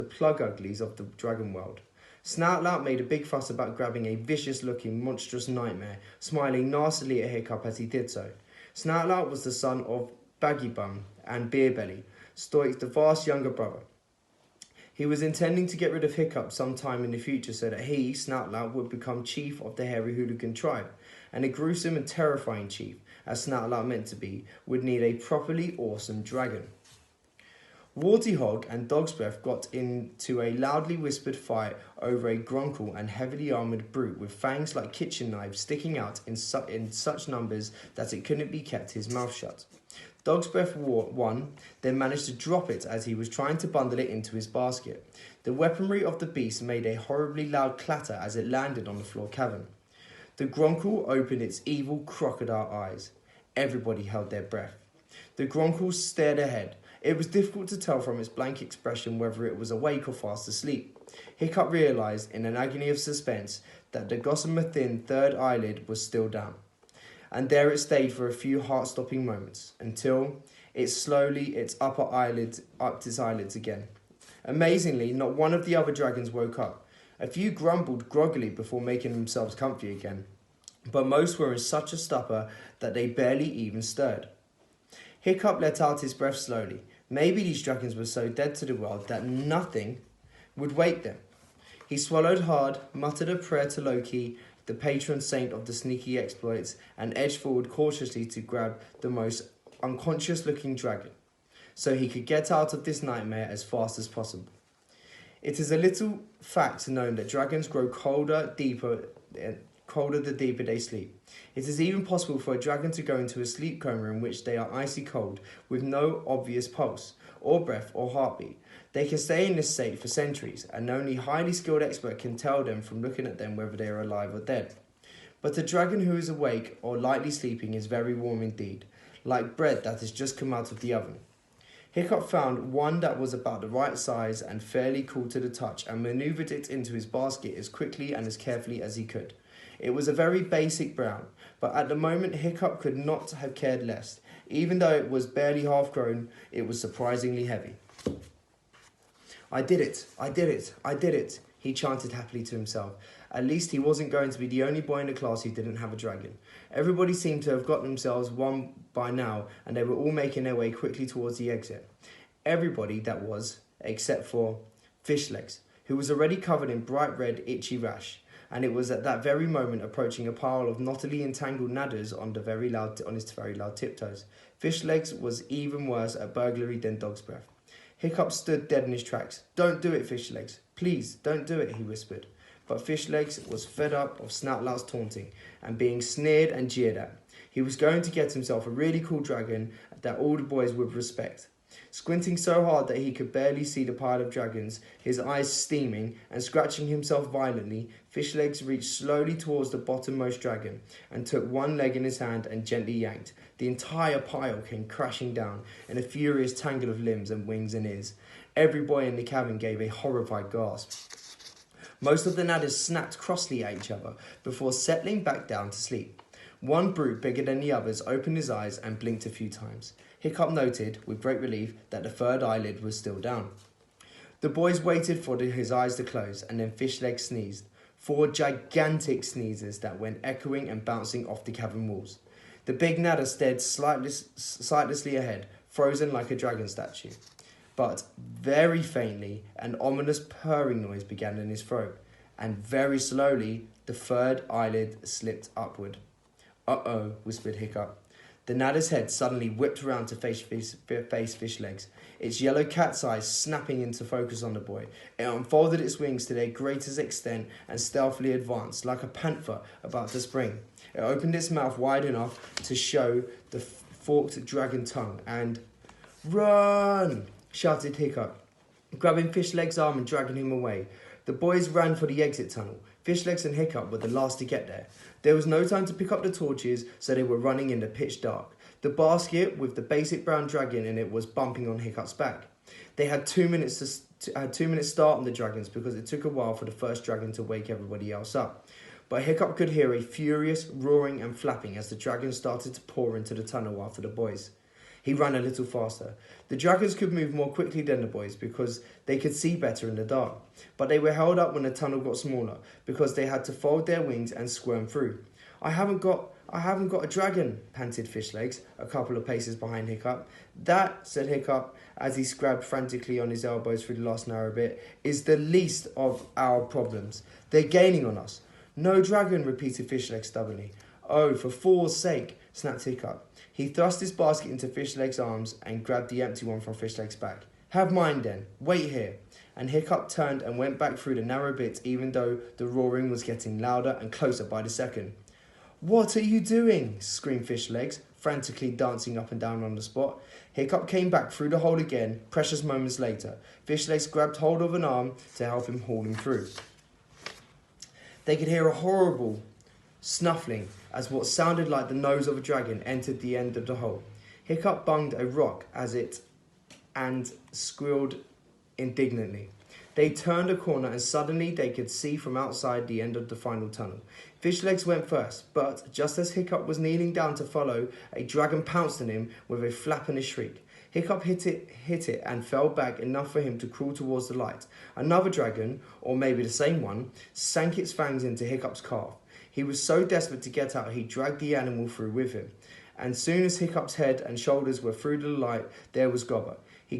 the plug uglies of the dragon world. Snoutlout made a big fuss about grabbing a vicious-looking, monstrous nightmare, smiling nastily at Hiccup as he did so. Snoutlout was the son of Baggybum and Beerbelly, Stoic's vast younger brother. He was intending to get rid of Hiccup sometime in the future so that he, Snoutlout, would become chief of the Hairy Hooligan tribe, and a gruesome and terrifying chief, as Snoutlout meant to be, would need a properly awesome dragon. Warty Hog and Dog's Breath got into a loudly whispered fight over a grunkle and heavily armoured brute with fangs like kitchen knives sticking out in such numbers that it couldn't be kept his mouth shut. Dog's Breath won, then managed to drop it as he was trying to bundle it into his basket. The weaponry of the beast made a horribly loud clatter as it landed on the floor cavern. The grunkle opened its evil crocodile eyes. Everybody held their breath. The grunkle stared ahead. It was difficult to tell from its blank expression whether it was awake or fast asleep. Hiccup realised, in an agony of suspense, that the gossamer thin third eyelid was still down. And there it stayed for a few heart-stopping moments, until its upper eyelids upped its eyelids again. Amazingly, not one of the other dragons woke up. A few grumbled groggily before making themselves comfy again, but most were in such a stupor that they barely even stirred. Hiccup let out his breath slowly. Maybe these dragons were so dead to the world that nothing would wake them. He swallowed hard, muttered a prayer to Loki, the patron saint of the sneaky exploits, and edged forward cautiously to grab the most unconscious-looking dragon, so he could get out of this nightmare as fast as possible. It is a little fact known that dragons grow colder the deeper they sleep. It is even possible for a dragon to go into a sleep coma in which they are icy cold, with no obvious pulse, or breath, or heartbeat. They can stay in this state for centuries, and only highly skilled expert can tell them from looking at them whether they are alive or dead. But a dragon who is awake or lightly sleeping is very warm indeed, like bread that has just come out of the oven. Hiccup found one that was about the right size and fairly cool to the touch, and manoeuvred it into his basket as quickly and as carefully as he could. It was a very basic brown, but at the moment Hiccup could not have cared less. Even though it was barely half grown, it was surprisingly heavy. "I did it, I did it, I did it," he chanted happily to himself. At least he wasn't going to be the only boy in the class who didn't have a dragon. Everybody seemed to have got themselves one by now, and they were all making their way quickly towards the exit. Everybody, that was, except for Fishlegs, who was already covered in bright red, itchy rash, and it was at that very moment approaching a pile of knottily entangled nadders on his very loud tiptoes. Fishlegs was even worse at burglary than Dog's Breath. Hiccup stood dead in his tracks. "Don't do it, Fishlegs. Please, don't do it," he whispered. But Fishlegs was fed up of Snoutlout's taunting and being sneered and jeered at. He was going to get himself a really cool dragon that all the boys would respect. Squinting so hard that he could barely see the pile of dragons, his eyes steaming and scratching himself violently, Fishlegs reached slowly towards the bottommost dragon and took one leg in his hand and gently yanked. The entire pile came crashing down in a furious tangle of limbs and wings and ears. Every boy in the cabin gave a horrified gasp. Most of the nadders snapped crossly at each other before settling back down to sleep. One brute bigger than the others opened his eyes and blinked a few times. Hiccup noted, with great relief, that the third eyelid was still down. The boys waited for his eyes to close, and then Fishlegs sneezed. 4 gigantic sneezes that went echoing and bouncing off the cabin walls. The big nadder stared sightlessly ahead, frozen like a dragon statue. But very faintly, an ominous purring noise began in his throat, and very slowly, the third eyelid slipped upward. "Uh-oh," whispered Hiccup. The nadder's head suddenly whipped around to face Fishlegs, its yellow cat's eyes snapping into focus on the boy. It unfolded its wings to their greatest extent and stealthily advanced, like a panther about to spring. It opened its mouth wide enough to show the forked dragon tongue, and "Run!" shouted Hiccup, grabbing Fishlegs' arm and dragging him away. The boys ran for the exit tunnel. Fishlegs and Hiccup were the last to get there. There was no time to pick up the torches, so they were running in the pitch dark. The basket with the basic brown dragon in it was bumping on Hiccup's back. They had 2 minutes start on the dragons because it took a while for the first dragon to wake everybody else up. But Hiccup could hear a furious roaring and flapping as the dragons started to pour into the tunnel after the boys. He ran a little faster. The dragons could move more quickly than the boys because they could see better in the dark. But they were held up when the tunnel got smaller because they had to fold their wings and squirm through. I haven't got a dragon, panted Fishlegs, a couple of paces behind Hiccup. That, said Hiccup, as he scrabbed frantically on his elbows through the last narrow bit, is the least of our problems. They're gaining on us. No dragon, repeated Fishlegs stubbornly. Oh, for fool's sake, snapped Hiccup. He thrust his basket into Fishlegs' arms and grabbed the empty one from Fishlegs' back. Have mine then. Wait here. And Hiccup turned and went back through the narrow bit even though the roaring was getting louder and closer by the second. What are you doing? Screamed Fishlegs, frantically dancing up and down on the spot. Hiccup came back through the hole again, precious moments later. Fishlegs grabbed hold of an arm to help him haul him through. They could hear a horrible snuffling as what sounded like the nose of a dragon entered the end of the hole. Hiccup bunged a rock and squealed indignantly. They turned a corner and suddenly they could see from outside the end of the final tunnel. Fishlegs went first, but just as Hiccup was kneeling down to follow, a dragon pounced on him with a flap and a shriek. Hiccup hit it and fell back enough for him to crawl towards the light. Another dragon, or maybe the same one, sank its fangs into Hiccup's calf. He was so desperate to get out he dragged the animal through with him. And soon as Hiccup's head and shoulders were through the light, there was Gobber.